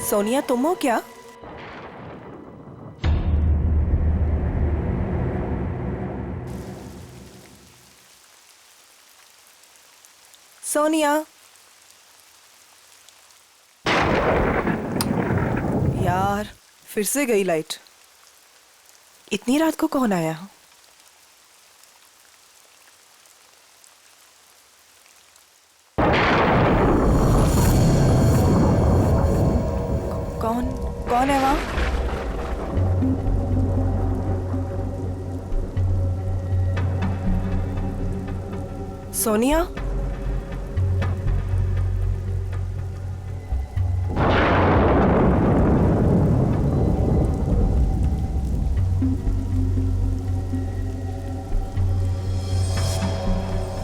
सोनिया, तुम हो क्या? सोनिया, यार फिर से गई लाइट। इतनी रात को कौन आया? कौन कौन है वहां? सोनिया,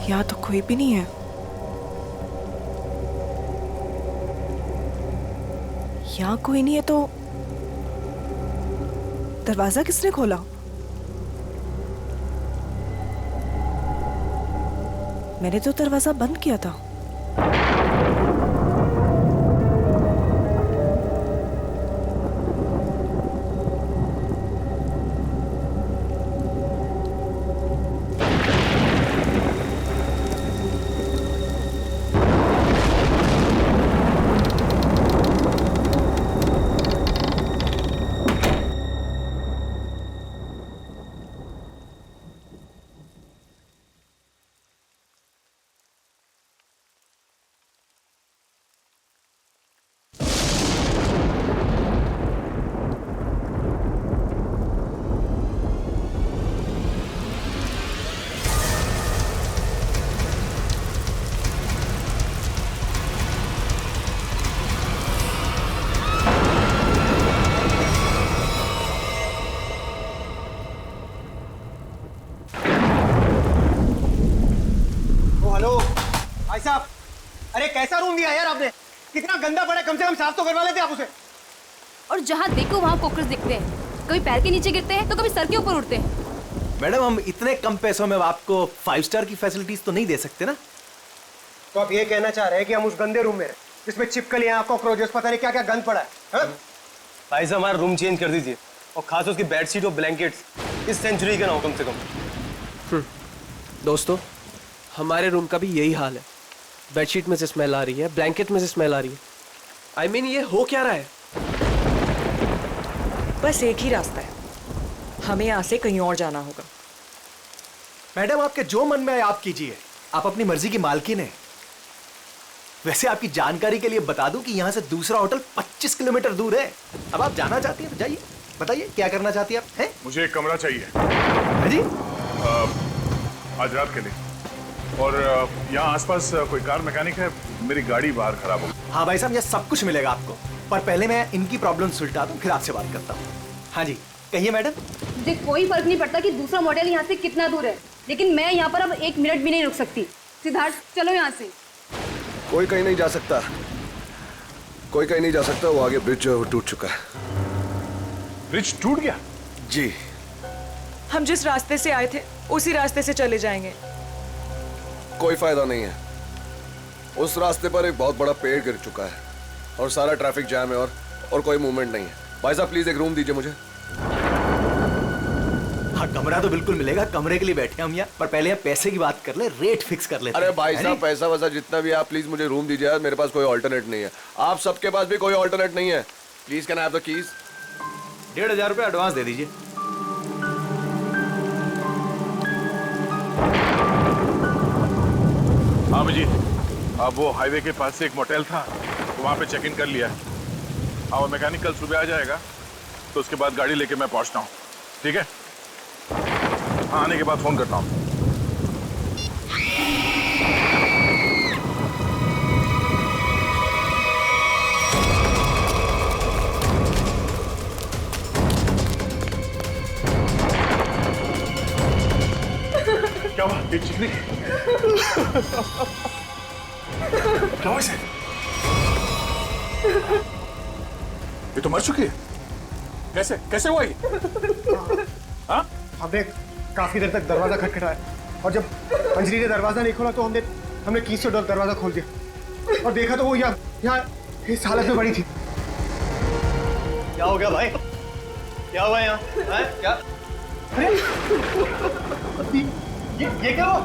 यहाँ तो कोई भी नहीं है। यहाँ कोई नहीं है तो दरवाजा किसने खोला? मैंने तो दरवाजा बंद किया था। भाई साहब, अरे कैसा रूम दिया यार आपने? कितना गंदा पड़ा है, कम से कम साफ तो करवा लेते आप उसे। और जहाँ देखो वहाँ कॉकरोच दिखते हैं। कभी पैर के नीचे गिरते हैं तो कभी सर के ऊपर उड़ते हैं। मैडम, हम इतने कम पैसों में आपको 5 स्टार की फैसिलिटीज तो नहीं दे सकते ना। तो आप ये कहना चाह रहे हैं कि हम उस गंदे रूम में रहे, जिसमें छिपकलियां, कॉकरोचेस, पता नहीं क्या क्या गंद पड़ा है, हाँ? भाई साहब, हमारा रूम चेंज कर दीजिए, और खास उसकी बेडशीट और ब्लैंकेट्स इस सेंचुरी के ना हो कम से कम। दोस्तों, हमारे रूम का भी यही हाल है। बेडशीट में से स्मेल आ रही है, ब्लैंकेट में से स्मेल आ रही है। I mean, ये हो क्या रहा है? बस एक ही रास्ता है, हमें यहाँ से कहीं और जाना होगा। मैडम, आपके जो मन में आए आप कीजिए, आप अपनी मर्जी की मालकिन हैं। वैसे आपकी जानकारी के लिए बता दूं कि यहाँ से दूसरा होटल 25 किलोमीटर दूर है। अब आप जाना चाहती हैं तो जाइए, बताइए क्या करना चाहती हैं आप? हैं? मुझे एक कमरा चाहिए। हाँ जी? आज रात के लिए। और यहाँ आसपास कोई कार मैकेनिक है? मेरी गाड़ी बाहर खराब हो गई। हाँ भाई साहब, यह सब कुछ मिलेगा आपको, पर पहले मैं इनकी प्रॉब्लम सुलझा दूं, फिर आपसे बात करता हूँ। हाँ जी, कहिए मैडम। मुझे कोई फर्क नहीं पड़ता कि दूसरा मॉडल यहाँ से कितना दूर है, लेकिन मैं यहाँ पर अब 1 मिनट भी नहीं रुक सकती। सिद्धार्थ, चलो यहाँ से। कोई कहीं नहीं जा सकता, कोई कहीं नहीं जा सकता। वो आगे ब्रिज जो है वो टूट चुका है। ब्रिज टूट गया? जी। हम जिस रास्ते से आए थे उसी रास्ते से चले जाएंगे। कोई फायदा नहीं है, उस रास्ते पर एक बहुत बड़ा पेड़ गिर चुका है और सारा ट्रैफिक जैम है और कोई मूवमेंट नहीं है। भाई साहब प्लीज एक रूम दीजिए मुझे। हाँ, कमरा तो बिल्कुल मिलेगा, कमरे के लिए बैठे हम यहाँ, पर पहले यहाँ पैसे की बात कर ले, रेट फिक्स कर लेते हैं। अरे भाई साहब, पैसा वैसा जितना भी आप प्लीज मुझे रूम दीजिए यार, मेरे पास कोई ऑल्टरनेट नहीं है। आप सबके पास भी कोई ऑल्टरनेट नहीं है। Please can I have the keys? 1500 रुपये एडवांस दे दीजिए। हाँ जी, अब वो हाईवे के पास से एक मोटेल था, तो वहाँ पे चेक इन कर लिया है। हाँ, वो मैकेनिक कल सुबह आ जाएगा, तो उसके बाद गाड़ी लेके मैं पहुँचता हूँ। ठीक है? हाँ, आने के बाद फोन करता हूँ। क्या हुआ? ये चिकनी क्या हुआ इसे? ये तो मर चुकी है। कैसे कैसे हुआ ये? हाँ? हमने काफी देर तक दरवाजा खटखटाया और जब अंजलि ने दरवाजा नहीं खोला तो हमने कीज से दरवाजा खोल दिया और देखा तो वो यहाँ इस हालत में पड़ी थी। क्या हो गया भाई? क्या हुआ यहाँ? क्या? अरे ये क्या हुआ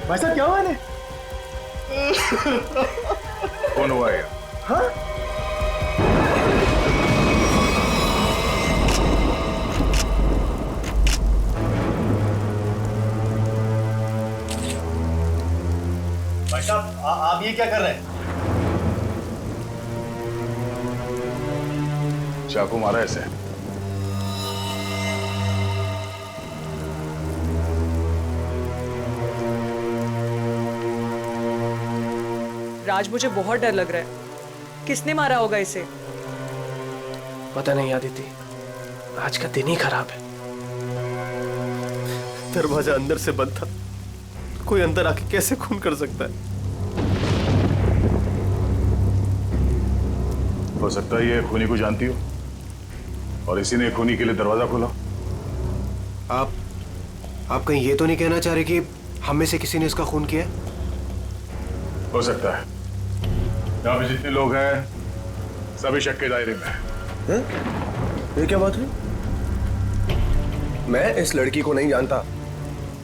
भाई साहब? क्या हुआ इन्हें? कौन हुआ ये? हाँ? भाई साहब आप ये क्या कर रहे हैं? चाकू मारा ऐसे। राज, मुझे बहुत डर लग रहा है। किसने मारा होगा इसे? पता नहीं आदिति, आज का दिन ही खराब है। दरवाजा अंदर से बंद था, कोई अंदर आके कैसे खून कर सकता है? हो सकता है ये खूनी को जानती हो और इसी ने खूनी के लिए दरवाजा खोला। आप कहीं ये तो नहीं कहना चाह रहे कि हम में से किसी ने इसका खून किया? हो सकता है। यहाँ पे जितने लोग हैं सभी शक के दायरे में हैं। ये क्या बात हुई? मैं इस लड़की को नहीं जानता,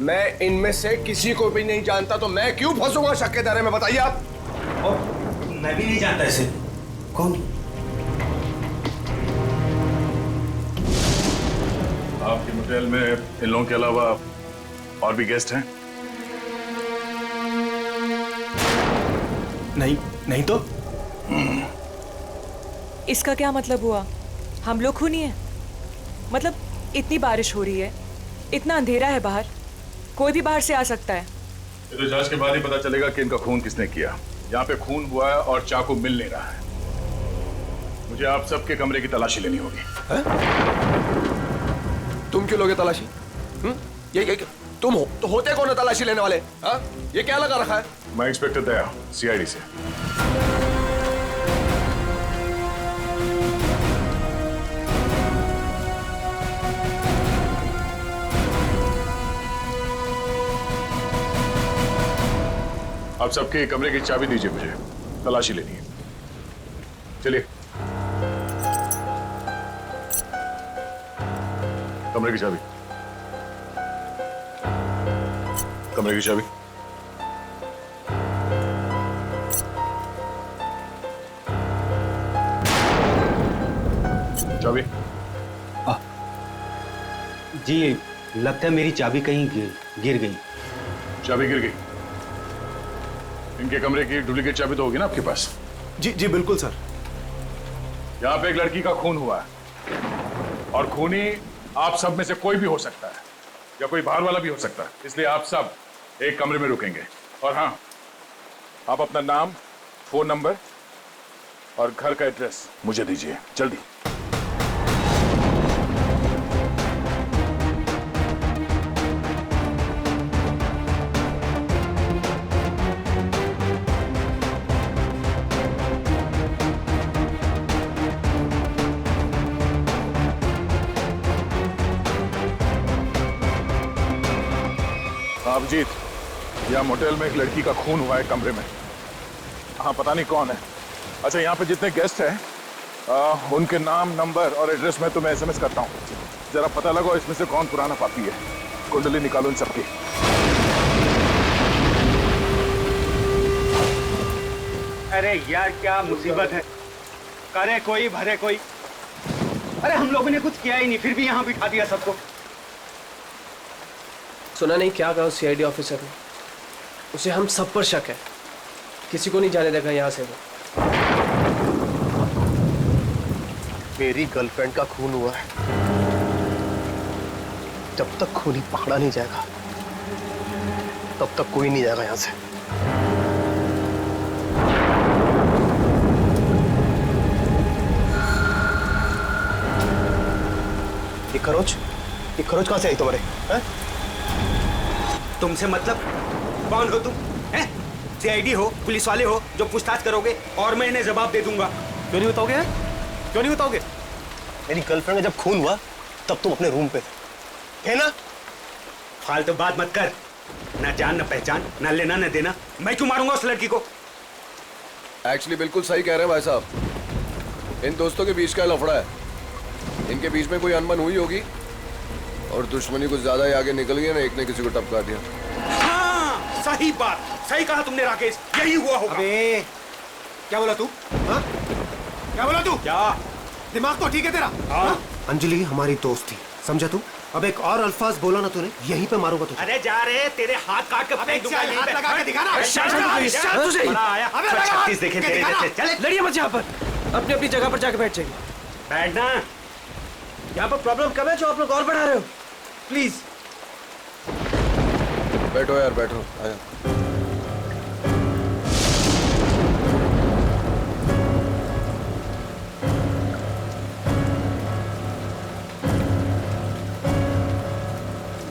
मैं इनमें से किसी को भी नहीं जानता, तो मैं क्यों फंसूंगा शक के दायरे में? बताइए आप। और मैं भी नहीं जानता इसे। कौन? आपके मोटेल में इन लोगों के अलावा और भी गेस्ट हैं? नहीं तो इसका क्या मतलब हुआ? हम लोग खूनी हैं? मतलब इतनी बारिश हो रही है, इतना अंधेरा है बाहर, कोई भी बाहर से आ सकता है। ये तो जांच के बाद ही पता चलेगा कि इनका खून किसने किया। यहाँ पे खून हुआ है और चाकू मिल नहीं रहा है। मुझे आप सबके कमरे की तलाशी लेनी होगी। तुम क्यों लोगे तलाशी? ये तुम हो तो होते कौन है तलाशी लेने वाले? हाँ? ये क्या लगा रखा है? मैं इंस्पेक्टर दया, सीआईडी से। आप सबके कमरे की चाबी दीजिए, मुझे तलाशी लेनी है। चलिए। कमरे की चाबी। कमरे की चाबी। चाबी। जी लगता है मेरी चाबी कहीं गिर गई। चाबी गिर गई। इनके कमरे की डुप्लीकेट चाबी तो होगी ना आपके पास? जी बिल्कुल सर। यहाँ पे एक लड़की का खून हुआ है और खूनी आप सब में से कोई भी हो सकता है या कोई बाहर वाला भी हो सकता है, इसलिए आप सब एक कमरे में रुकेंगे। और हाँ, आप अपना नाम, फोन नंबर और घर का एड्रेस मुझे दीजिए जल्दी। अभिजीत, यहाँ मोटेल में एक लड़की का खून हुआ है कमरे में। हाँ, पता नहीं कौन है। अच्छा, यहाँ पे जितने गेस्ट हैं उनके नाम, नंबर और एड्रेस में तुम्हें एसएमएस करता हूँ। जरा पता लगाओ इसमें से कौन पुराना पापी है। कुंडली निकालो इन सबकी। अरे यार क्या मुसीबत है। करे कोई भरे कोई। अरे हम लोगों ने कुछ किया ही नहीं, फिर भी यहाँ बिठा दिया सबको। सुना नहीं क्या कहा उस सीआईडी ऑफिसर ने? उसे हम सब पर शक है, किसी को नहीं जाने देगा यहाँ से वो। मेरी गर्लफ्रेंड का खून हुआ है, जब तक खूनी पकड़ा नहीं जाएगा तब तक कोई नहीं जाएगा यहाँ से। ये खरोच कहाँ से आई तुम्हारे? हैं? तुमसे मतलब? कौन हो तुम? हैं? सीआईडी हो, पुलिस वाले हो, जो पूछताछ करोगे और मैं इन्हें जवाब दे दूंगा। क्यों नहीं बताओगे यार? क्यों नहीं बताओगे? मेरी गर्लफ्रेंड का जब खून हुआ तब तुम अपने रूम पे थे ना? फालतू बात मत कर। ना जान, ना पहचान, ना लेना, ना देना। मैं क्यों मारूंगा उस लड़की को? एक्चुअली बिल्कुल सही कह रहे हैं भाई साहब। इन दोस्तों के बीच का लफड़ा है। इनके बीच में कोई अनबन हुई होगी और दुश्मनी कुछ ज्यादा ही आगे निकल गई ना, एक ने किसी को टपका दिया। हाँ, सही बात, सही कहा तुमने राकेश, यही हुआ होगा। अबे क्या बोला तू? हाँ? क्या बोला तू? क्या? दिमाग तो ठीक है तेरा? हाँ? अंजलि हमारी दोस्त थी, समझा तू? अब एक और अल्फाज बोला ना तूने, यहीं पे मारूंगा तुझे। अरे जा रे, तेरे हाथ काट के फेंक दूंगा यहीं पे। हाथ लगा के दिखा ना। बड़ा आया। छत्तीस देखे तेरे जैसे। चल लड़िए मत यहाँ पर, अपनी अपनी जगह पर जाके बैठ जाइए। बैठना। यहाँ पर प्रॉब्लम कब है जो आप लोग और बढ़ा रहे हो? प्लीज बैठो यार, बैठो। आया।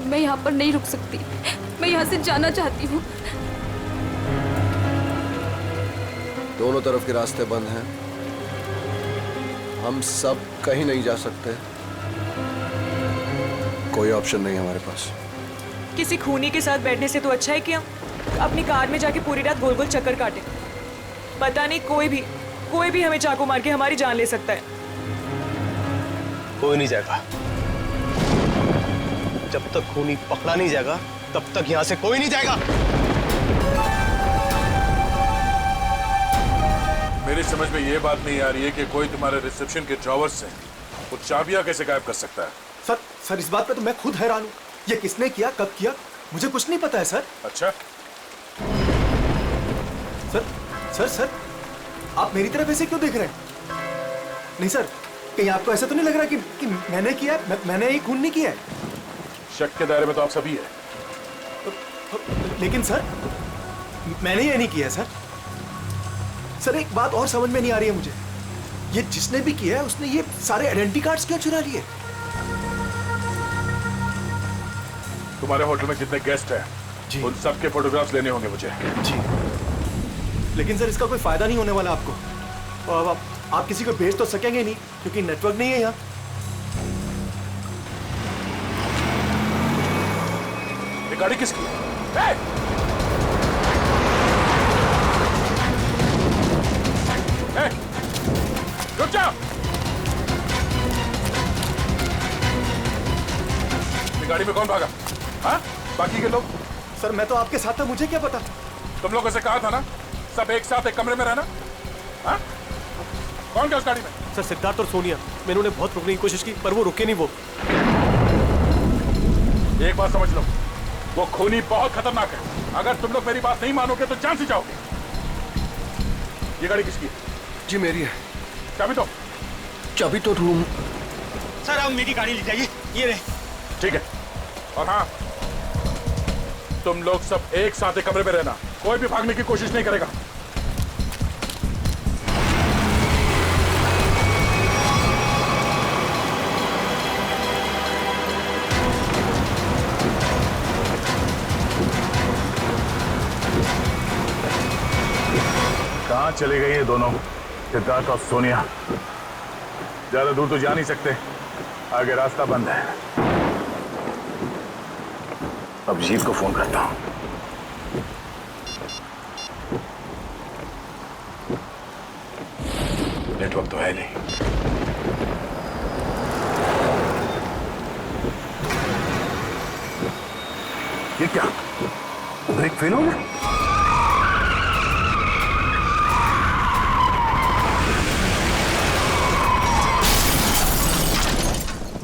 मैं यहाँ पर नहीं रुक सकती, मैं यहाँ से जाना चाहती हूँ। दोनों तरफ के रास्ते बंद हैं। हम सब कहीं नहीं जा सकते। कोई ऑप्शन नहीं हमारे पास। किसी खूनी के साथ बैठने से तो अच्छा है कि हम अपनी कार में जाके पूरी रात गोल गोल चक्कर काटे। पता नहीं कोई भी हमें चाकू मार के हमारी जान ले सकता है। कोई नहीं जाएगा। जब तक खूनी पकड़ा नहीं जाएगा तब तक यहाँ से कोई नहीं जाएगा। मेरी समझ में ये बात नहीं आ रही है कि कोई तुम्हारे रिसेप्शन के ड्रॉवर से वो चाबियां कैसे गायब कर सकता है। सर इस बात पे तो मैं खुद हैरान हूँ। ये किसने किया, कब किया, मुझे कुछ नहीं पता है सर। अच्छा, सर आप मेरी तरफ ऐसे क्यों देख रहे हैं? नहीं सर, कहीं आपको ऐसा तो नहीं लग रहा कि मैंने किया, मैंने ये खून नहीं किया है? शक के दायरे में तो आप सभी है। लेकिन सर मैंने ये नहीं किया सर। सर एक बात और समझ में नहीं आ रही है मुझे, ये जिसने भी किया है उसने ये सारे आइडेंटिटी कार्ड्स क्यों चुरा लिए? तुम्हारे होटल में जितने गेस्ट हैं जी, उन सबके फोटोग्राफ्स लेने होंगे मुझे। जी, लेकिन सर इसका कोई फायदा नहीं होने वाला आपको। और आप किसी को भेज तो सकेंगे नहीं क्योंकि नेटवर्क नहीं है यहाँ। ये गाड़ी किसकी है? रुक जाओ। ये गाड़ी में कौन भागा? हाँ? बाकी के लोग? सर मैं तो आपके साथ था, मुझे क्या पता। तुम लोगों से कहा था ना सब एक साथ एक कमरे में रहना। हाँ? कौन गया उस गाड़ी में? सर सिद्धार्थ और सोनिया, मैंने उन्हें बहुत रोकने की कोशिश की पर वो रुके नहीं। वो एक बात समझ लो, वो खूनी बहुत खतरनाक है। अगर तुम लोग मेरी बात नहीं मानोगे तो जान से जाओगे। ये गाड़ी किसकी है? जी मेरी है। चाबी दो। चाबी तो रूम। सर आप मेरी गाड़ी ले जाइए, ये रहे। ठीक है। और हाँ, तुम लोग सब एक साथ एक कमरे में रहना, कोई भी भागने की कोशिश नहीं करेगा। कहाँ चली गई ये दोनों, सिद्धार्थ और सोनिया? ज्यादा दूर तो जा नहीं सकते, आगे रास्ता बंद है। अब जीत को फोन करता हूं। नेटवर्क तो है नहीं। ये क्या, ब्रेक फेल हो गया?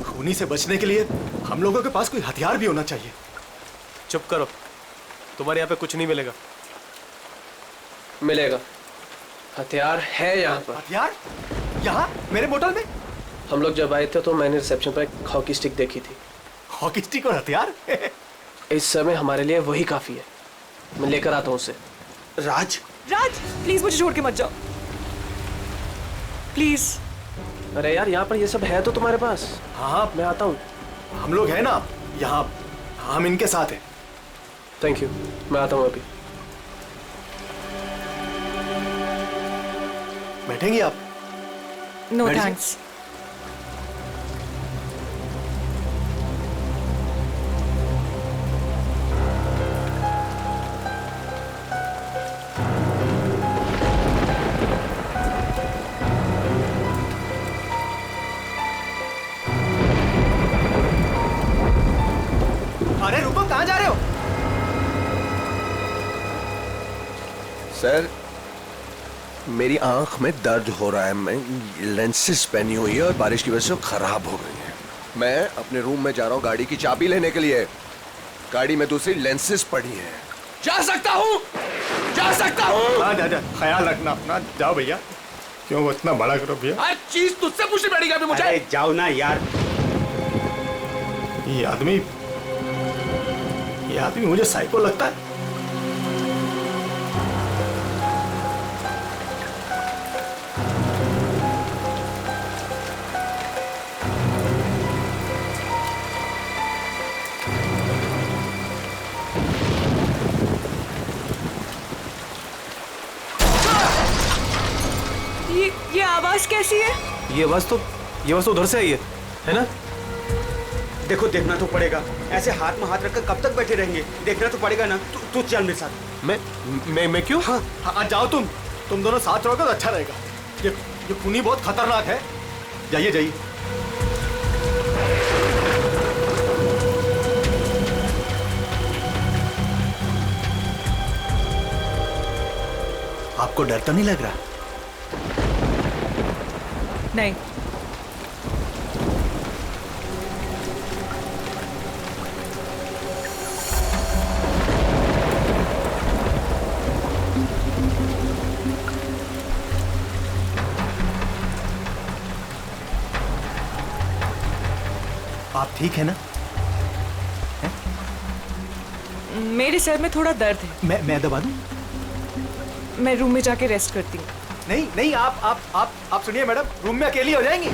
खूनी से बचने के लिए हम लोगों के पास कोई हथियार भी होना चाहिए। चुप करो, तुम्हारे यहाँ पे कुछ नहीं मिलेगा। मिलेगा, हथियार है यहाँ पर। हथियार? यहाँ मेरे मोटल में? हम लोग जब आए थे तो मैंने रिसेप्शन पर एक हॉकी स्टिक देखी थी। हॉकी स्टिक और हथियार? इस समय हमारे लिए वही काफी है। मैं लेकर आता हूँ उसे। राज प्लीज मुझे छोड़ के मत जाओ, प्लीज। अरे यार यहाँ पर ये सब है तो तुम्हारे पास। हाँ मैं आता हूँ। हम लोग हैं ना यहाँ, हम इनके साथ हैं। थैंक यू, मैं आता हूँ अभी। बैठेंगी आप? नो बैठ जाइए। थैंक्स। अरे रुको, कहाँ जा रहे हो? सर, मेरी आंख में दर्द हो रहा है। मैं लेंसेज पहनी हुई है और बारिश की वजह से वो खराब हो गई है। मैं अपने रूम में जा रहा हूँ गाड़ी की चाबी लेने के लिए। गाड़ी में दूसरी लेंसेज पड़ी है। जा सकता हूँ, जा सकता हूँ। हाँ जा, ख्याल रखना अपना। जाओ भैया। क्यों वो इतना बड़ा करो भैया? हर चीज तुझसे पूछनी पड़ेगी अभी मुझे। अरे जाओ ना यार। ये आदमी मुझे साइको लगता है। ये आवाज कैसी है? ये आवाज तो उधर से आई है ना? देखो, देखना तो पड़ेगा। ऐसे हाथ में हाथ रखकर कब तक बैठे रहेंगे? देखना तो पड़ेगा ना। तू चल मेरे साथ। मैं क्यों? हाँ जाओ तुम दोनों साथ रहोगे तो अच्छा रहेगा। ये खूनी बहुत खतरनाक है। जाइए जाइए। आपको डर तो नहीं लग रहा? नहीं। आप ठीक है ना? मेरे सर में थोड़ा दर्द है। मैं दबा दूं? मैं रूम में जाके रेस्ट करती हूँ। नहीं नहीं, आप सुनिए मैडम, रूम में अकेली हो जाएंगी।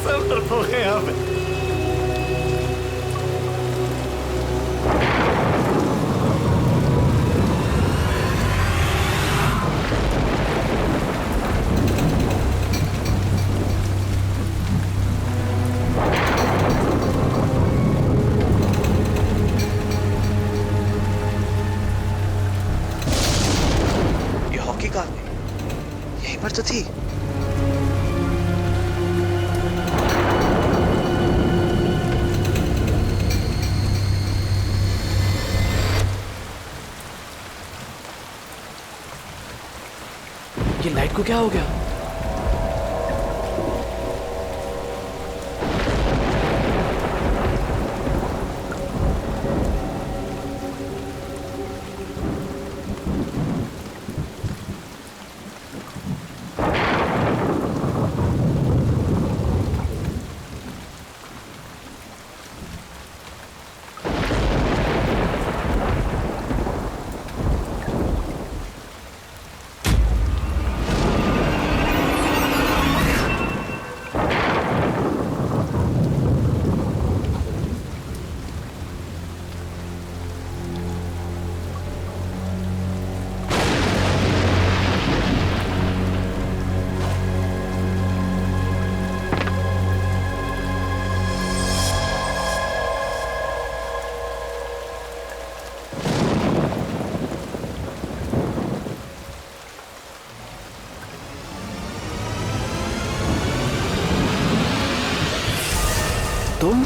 सब डरपोक हैं यहाँ पे। हॉकी कार यहीं पर तो थी। ये लाइट को क्या हो गया? तुम?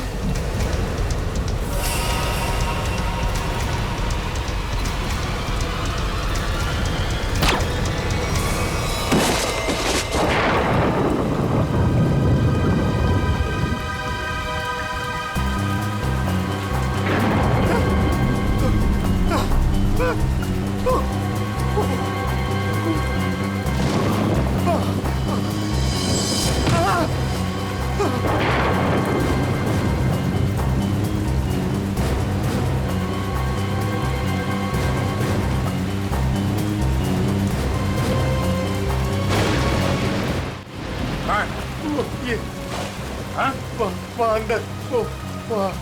वहाँ अंदर वो वहाँ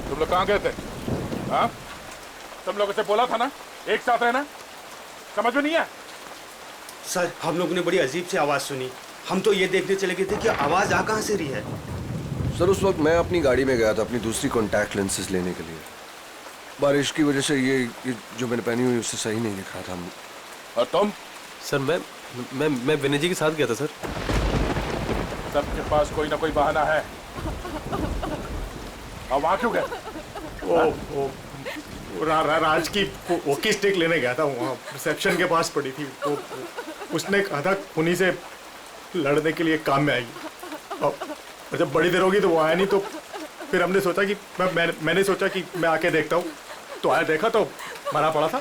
तुम लोग कहाँ गए थे? हाँ, तुम लोगों से बोला था ना एक साथ रहना। समझ में नहीं है? सर हम लोगों ने बड़ी अजीब सी आवाज़ सुनी। हम तो ये देखने चले गए थे कि आवाज़ आ कहाँ से रही है। सर उस वक्त मैं अपनी गाड़ी में गया था अपनी दूसरी कॉन्टैक्ट लेंसेज लेने के लिए। बारिश की वजह से ये जो मैंने पहनी हुई उससे सही नहीं दिख रहा था। और तुम? सर मैं विनय जी के साथ गया था सर। सबके पास कोई ना कोई बहाना है। अब वहाँ क्यों गए? राज की वॉकी स्टिक लेने गया था, वहाँ रिसेप्शन के पास पड़ी थी। वो उसने कहा था खूनी से लड़ने के लिए काम में आएगी। और जब बड़ी देर होगी तो वो आया नहीं, तो फिर हमने सोचा कि मैंने सोचा कि मैं आके देखता हूँ। तो आया, देखा तो मरा पड़ा था।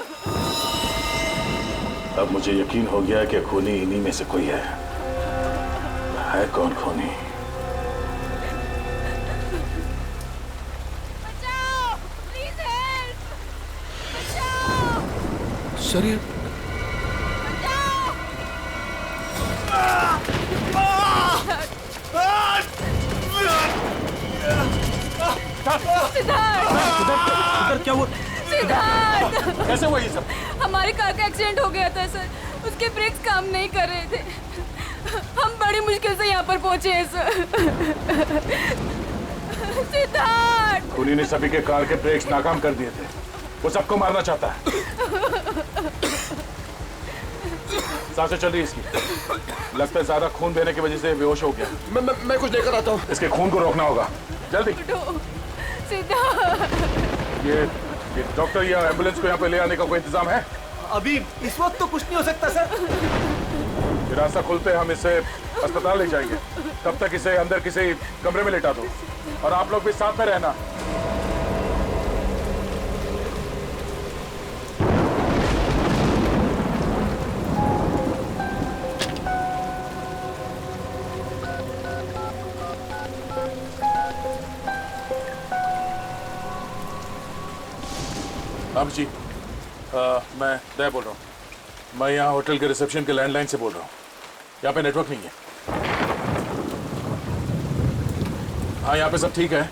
अब मुझे यकीन हो गया कि खूनी इन्हीं में से कोई है। कौन खूनी? सर ये सिद्धार्थ क्या हुआ? सिद्धार्थ कैसे हुआ ये सब? हमारी कार का एक्सीडेंट हो गया था सर। उसके ब्रेक्स काम नहीं कर रहे थे। हम बड़ी मुश्किल से यहाँ पर पहुंचे हैं सर। सिद्धार्थ खूनी ने सभी के कार के ब्रेक्स नाकाम कर दिए थे। वो सबको मारना चाहता है। सांसें चल रही इसकी। लगता है ज्यादा खून देने की वजह से बेहोश हो गया। मैं कुछ लेकर आता हूँ। इसके खून को रोकना होगा जल्दी। सिद्धार्थ ये डॉक्टर या एम्बुलेंस को यहाँ पे ले आने का कोई इंतजाम है? अभी इस वक्त तो कुछ नहीं हो सकता सर। ये रास्ता खुलते हम इसे अस्पताल ले जाएंगे। तब तक इसे अंदर किसी कमरे में लेटा दो और आप लोग भी साथ में रहना। अब जी मैं दया बोल रहा हूँ। मैं यहाँ होटल के रिसेप्शन के लैंडलाइन से बोल रहा हूँ। यहाँ पे नेटवर्क नहीं है। हाँ यहाँ पे सब ठीक है,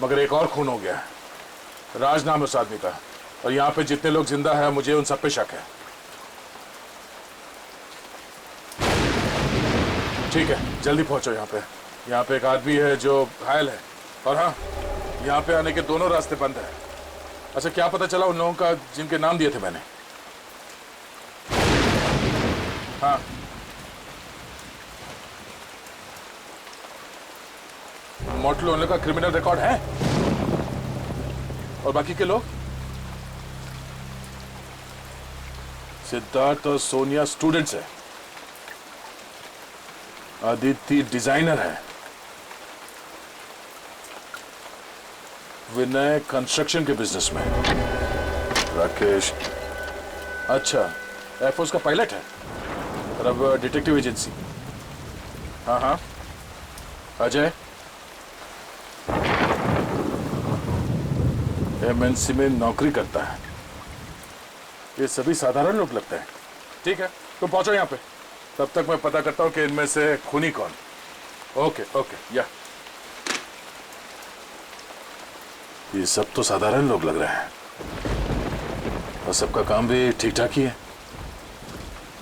मगर एक और खून हो गया है। राज नाम है उस आदमी का, और यहाँ पे जितने लोग जिंदा हैं मुझे उन सब पे शक है। ठीक है, जल्दी पहुंचो यहाँ पे। यहाँ पे एक आदमी है जो घायल है, और हाँ यहाँ पे आने के दोनों रास्ते बंद है। अच्छा, क्या पता चला उन लोगों का जिनके नाम दिए थे मैंने? हाँ मोटल ओनर का क्रिमिनल रिकॉर्ड है, और बाकी के लोग? सिद्धार्थ और सोनिया स्टूडेंट्स है, आदित्य डिजाइनर है, विनय कंस्ट्रक्शन के बिजनेस में, राकेश अच्छा एयरफोर्स का पायलट है, और अब डिटेक्टिव एजेंसी। हाँ हाँ अजय एमएनसी में नौकरी करता है। ये सभी साधारण लोग लगते हैं। ठीक है, तुम पहुंचो यहाँ पे, तब तक मैं पता करता हूँ कि इनमें से खूनी कौन। ओके ओके या ये सब तो साधारण लोग लग रहे हैं, और सबका काम भी ठीक ठाक ही है,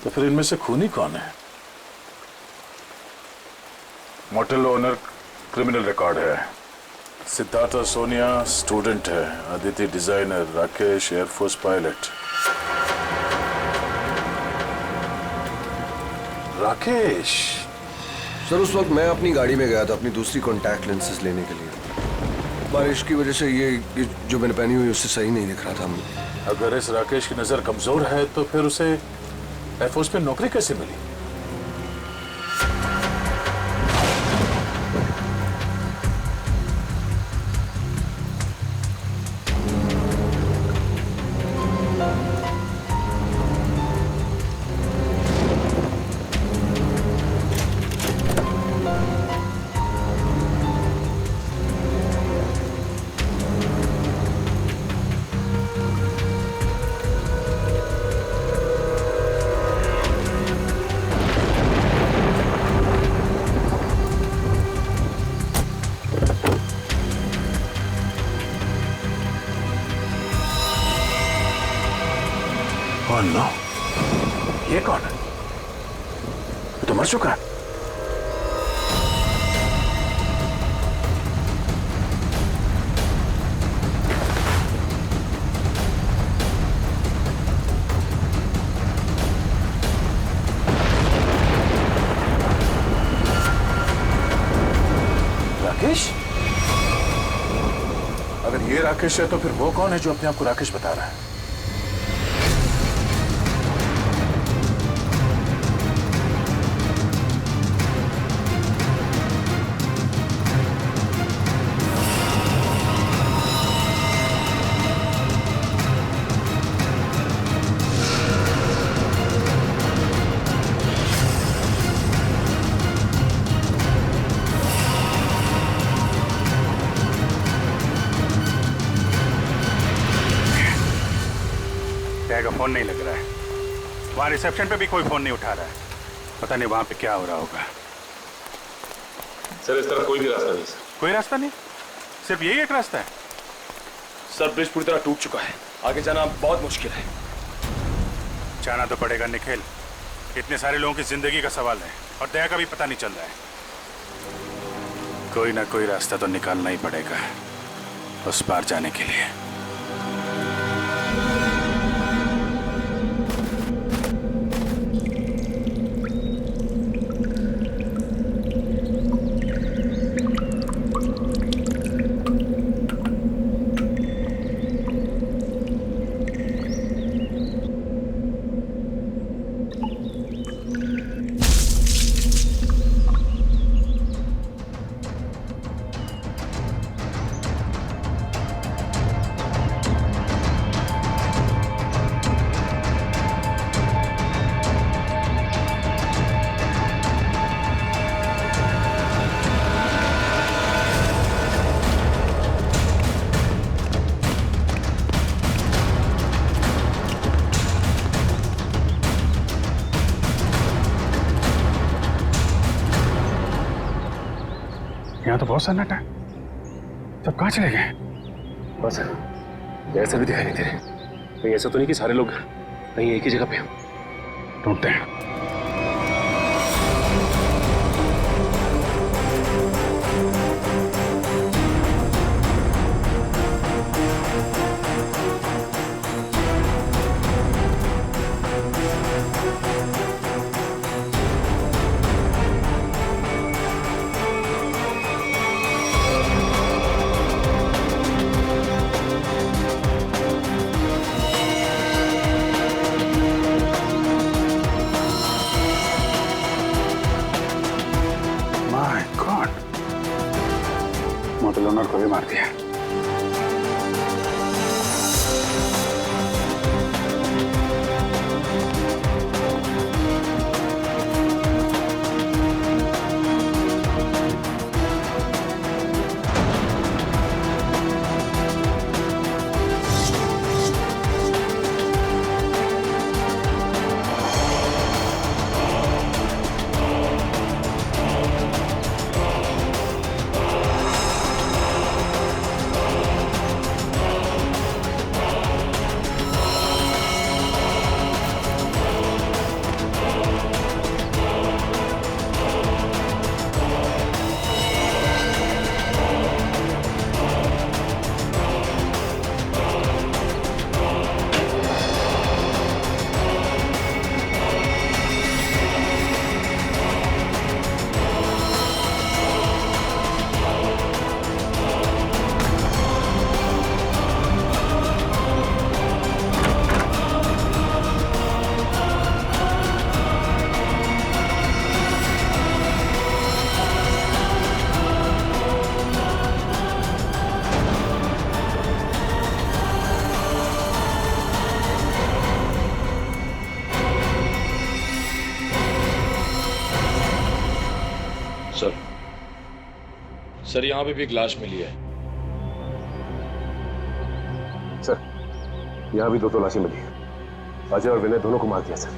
तो फिर इनमें से खूनी कौन है? मोटल ओनर क्रिमिनल रिकॉर्ड है, सिद्धार्थ और सोनिया स्टूडेंट है, Aditya designer, Rakesh air force pilot. Rakesh sir उस वक्त मैं अपनी गाड़ी में गया था अपनी दूसरी कॉन्टैक्ट लेंसेज लेने के लिए। बारिश की वजह से ये जो मैंने पहनी हुई उससे सही नहीं दिख रहा था। अगर इस राकेश की नजर कमजोर है तो फिर उसे एयरफोर्स में नौकरी कैसे मिली? Oh no. ये कौन है? तो मर चुका है। राकेश? अगर ये राकेश है तो फिर वो कौन है जो अपने आप को राकेश बता रहा है? का फोन नहीं लग रहा है। वहां रिसेप्शन पे भी कोई फोन नहीं उठा रहा है। पता नहीं वहां पे क्या हो रहा होगा। सर इस तरफ कोई भी रास्ता नहीं सर। कोई रास्ता नहीं? सिर्फ यही एक रास्ता है? सर ब्रिज पूरी तरह टूट चुका है, आगे जाना बहुत मुश्किल है। जाना तो पड़ेगा निखिल, इतने सारे लोगों की जिंदगी का सवाल है और दया का भी पता नहीं चल रहा है। कोई ना कोई रास्ता तो निकालना ही पड़ेगा उस पार जाने के लिए। यहाँ तो बहुत सन्नाटा है, सब कहाँ चले गए? बस ऐसा भी दिखाई नहीं दे रहे। कहीं ऐसा तो नहीं कि सारे लोग कहीं एक ही जगह पे हो? ढूंढते हैं। मोटल ओनर को भी मार दिया। सर यहाँ पे भी एक लाश मिली है। सर यहाँ भी 2 तलाशी मिली है। अजय और विनय दोनों को मार दिया सर।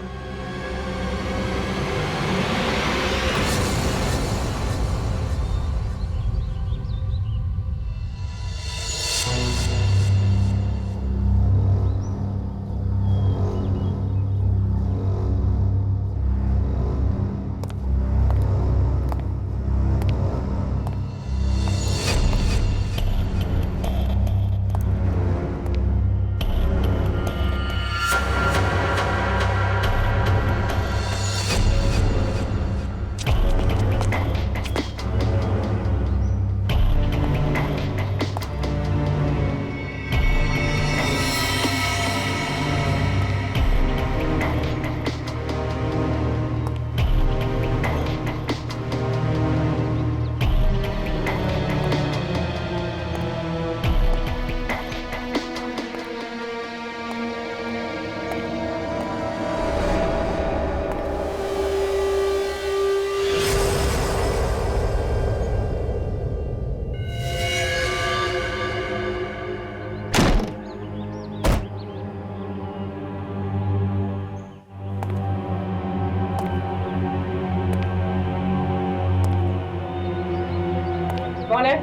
कौन है?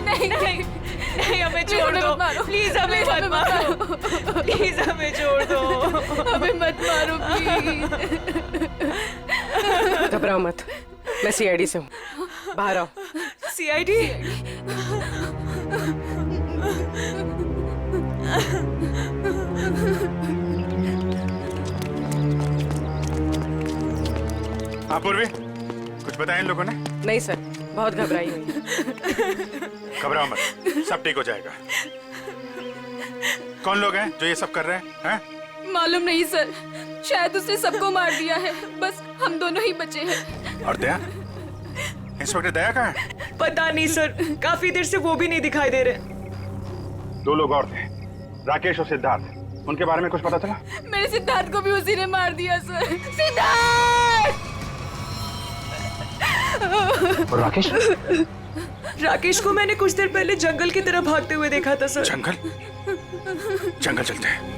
नहीं नहीं नहीं, हमें छोड़ दो प्लीज, हमें मत मारो प्लीज, हमें छोड़ दो, हमें मत मारो प्लीज। घबराओ मत, मैं सीआईडी से हूँ, बाहर आओ। सीआईडी? हाँ पूर्वी, कुछ बताया इन लोगों ने? नहीं सर, बहुत घबराई हुई। घबराओ मत, सब ठीक हो जाएगा। कौन लोग हैं जो ये सब कर रहे हैं? मालूम नहीं सर, शायद उसने सबको मार दिया है, बस हम दोनों ही बचे हैं। और दया? इंस्पेक्टर दया कहाँ है? पता नहीं सर, काफी देर से वो भी नहीं दिखाई दे रहे। 2 लोग और थे, राकेश और सिद्धार्थ, उनके बारे में कुछ पता चला? मेरे सिद्धार्थ को भी उसी ने मार दिया सर। सिद्धार्थ! और राकेश? राकेश को मैंने कुछ देर पहले जंगल की तरफ भागते हुए देखा था सर। जंगल? जंगल चलते हैं।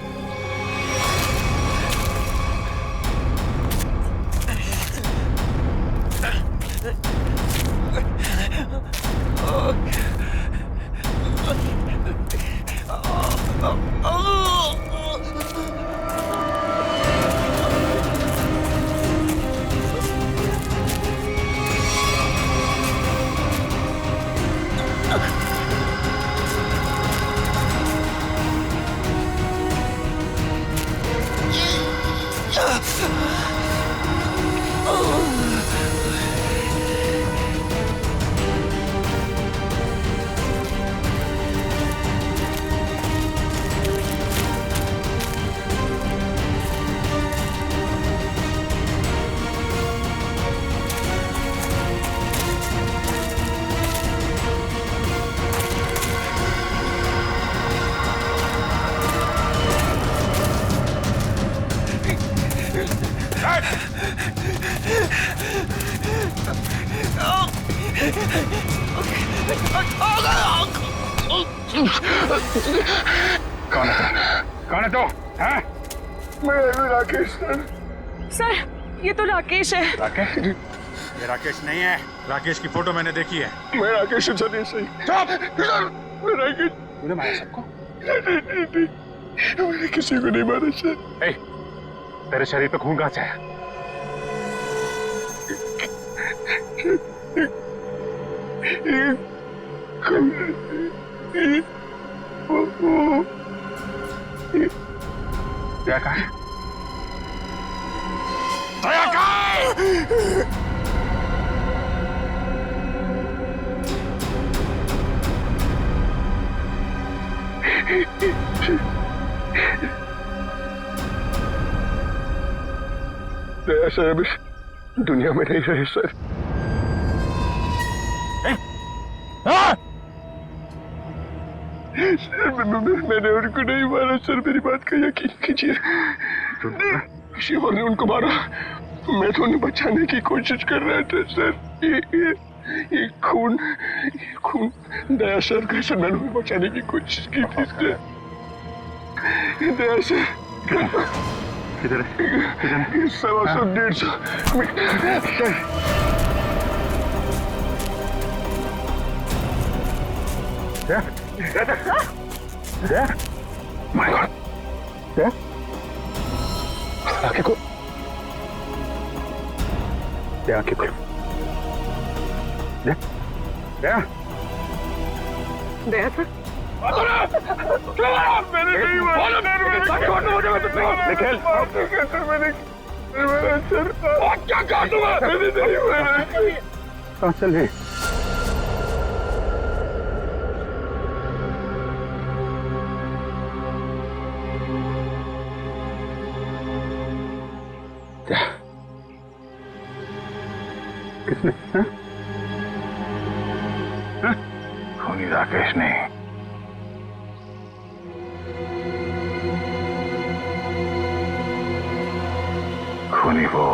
कौन है तो? हैं? मैं राकेश सर, ये तो राकेश है। राकेश? ये राकेश नहीं है, राकेश की फोटो मैंने देखी है। मैं राकेश सर, ये सही। चुप! मैं राकेश। तूने मारा सबको? मैंने किसी को नहीं मारा सर। ए, तेरे शरीर पे खून कहाँ से है? दया कहाँ है? दया कहाँ है? दया सर अभी दुनिया में नहीं रहे सर। सर मैंने उनको नहीं मारा सर, मेरी बात का यकीन कीजिए। किसी और ने उनको मारा, मैं तो उन्हें बचाने की कोशिश कर रहा था सर। ये खून दया सर का सर, मैंने उन्हें बचाने की कोशिश की थी सर। दया सर किधर है? 100-150 माय गॉड! दया? आंखें खोल। दया आंखें खोल। दया? दया? दया सर? मैंने नहीं मारा सर, क्या काटूंगा? मैंने नहीं मारा। कहाँ चले? किसने? खूनी राकेश नहीं, खूनी वो।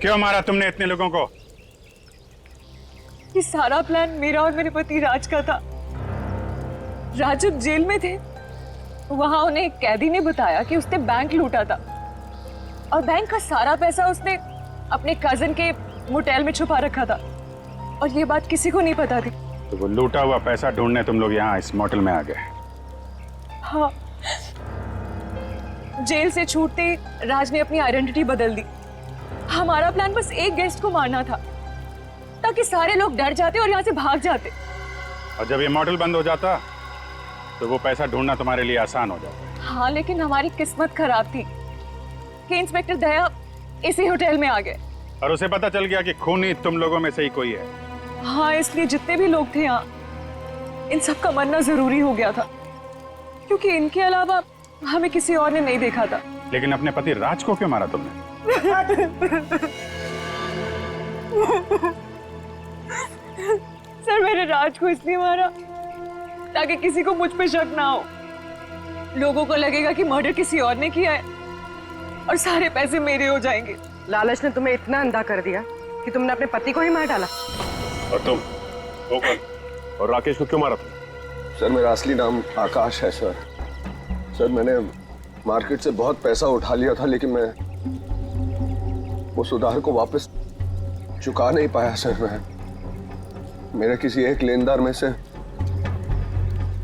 क्यों मारा तुमने इतने लोगों को? ये सारा प्लान मेरा और मेरे पति राज का था। राज जब जेल में थे वहां उन्हें एक कैदी ने बताया कि उसने बैंक लूटा था और बैंक का सारा पैसा उसने अपने कजिन के मोटेल में छुपा रखा था और ये बात किसी को नहीं पता थी। तो वो लूटा हुआ पैसा ढूंढने तुम लोग यहाँ इस मोटेल में आ गए? हाँ, जेल से छूटते ही राज ने अपनी आइडेंटिटी बदल दी। हमारा प्लान बस एक गेस्ट को मारना था ताकि सारे लोग डर जाते और यहाँ से भाग जाते। और जब ये मोटेल बंद हो जाता तो वो पैसा ढूंढना तुम्हारे लिए आसान हो जाता। हाँ, लेकिन हमारी किस्मत खराब थी कि इंस्पेक्टर दया इसी होटल में आ गए और उसे पता चल गया कि खूनी तुम लोगों में से ही कोई है। हाँ, इसलिए जितने भी लोग थे यहाँ इन सब का मरना जरूरी हो गया था क्योंकि इनके अलावा हमें किसी और ने नहीं देखा था। लेकिन अपने पति राज को क्यों मारा तुमने? सर, मैंने राज को इसलिए मारा ताकि किसी को मुझ पे शक ना हो। लोगों को लगेगा कि मर्डर किसी और ने किया है और सारे पैसे मेरे हो जाएंगे। लालच ने तुम्हें इतना अंधा कर दिया कि तुमने अपने पति को ही मार डाला। और तुम वो कौन? और राकेश को क्यों मारा तुम? सर मेरा असली नाम आकाश है सर। सर मैंने मार्केट से बहुत पैसा उठा लिया था लेकिन मैं उस उधार को वापस चुका नहीं पाया सर। मैं मेरे किसी एक लेनदार में से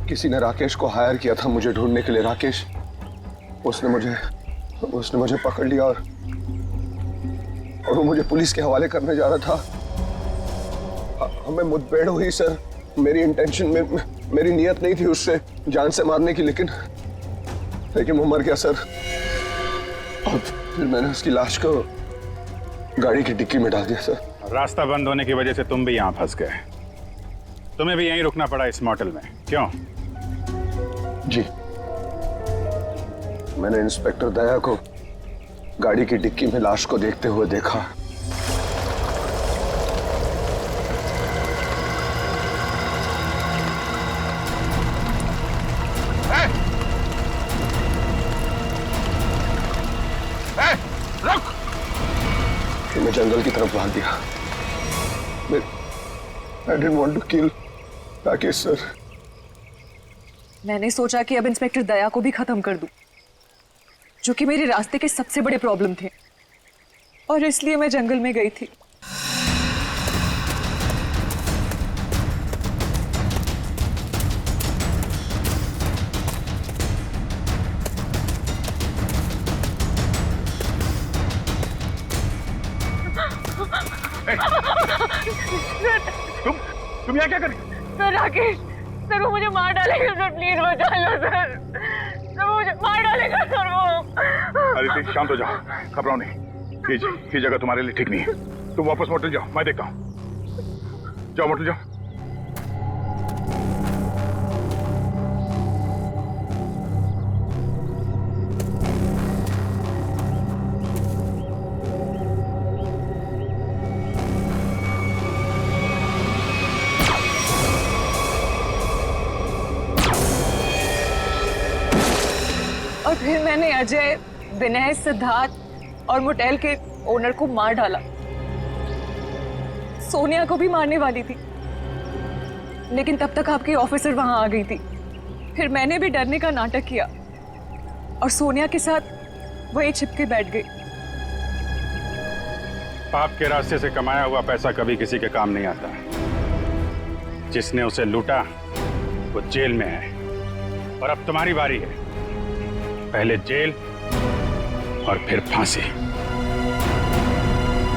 किसी ने राकेश को हायर किया था मुझे ढूंढने के लिए। राकेश उसने मुझे पकड़ लिया और वो मुझे पुलिस के हवाले करने जा रहा था। हमें मुठभेड़ हुई सर। मेरी इंटेंशन में मेरी नियत नहीं थी उससे जान से मारने की, लेकिन वो मर गया सर। और फिर मैंने उसकी लाश को गाड़ी की डिक्की में डाल दिया सर। रास्ता बंद होने की वजह से तुम भी यहाँ फंस गए। तुम्हें भी यहीं रुकना पड़ा इस मोटेल में, क्यों? जी, मैंने इंस्पेक्टर दया को गाड़ी की डिक्की में लाश को देखते हुए देखा। फिर मैं जंगल की तरफ भाग गया। I didn't want to kill Rakesh sir. मैंने सोचा कि अब इंस्पेक्टर दया को भी खत्म कर दूं, जो कि मेरे रास्ते के सबसे बड़े प्रॉब्लम थे, और इसलिए मैं जंगल में गई थी। तुम यहाँ क्या कर रही? सर, राकेश सर, वो मुझे मार डालेगा सर, प्लीज बचा लो सर। सर, वो मुझे मार डालेगा सर वो। अदिति शांत हो जाओ, घबराओ नहीं। ये जगह तुम्हारे लिए ठीक नहीं है। तुम वापस मोटेल जाओ, मैं देखता हूँ। जाओ मोटेल जाओ। और फिर मैंने अजय, विनय, सिद्धार्थ और मोटेल के ओनर को मार डाला। सोनिया को भी मारने वाली थी, लेकिन तब तक आपकी ऑफिसर वहां आ गई थी। फिर मैंने भी डरने का नाटक किया और सोनिया के साथ वहीं छिप के बैठ गई। पाप के रास्ते से कमाया हुआ पैसा कभी किसी के काम नहीं आता। जिसने उसे लूटा वो जेल में है, और अब तुम्हारी बारी है। पहले जेल और फिर फांसी।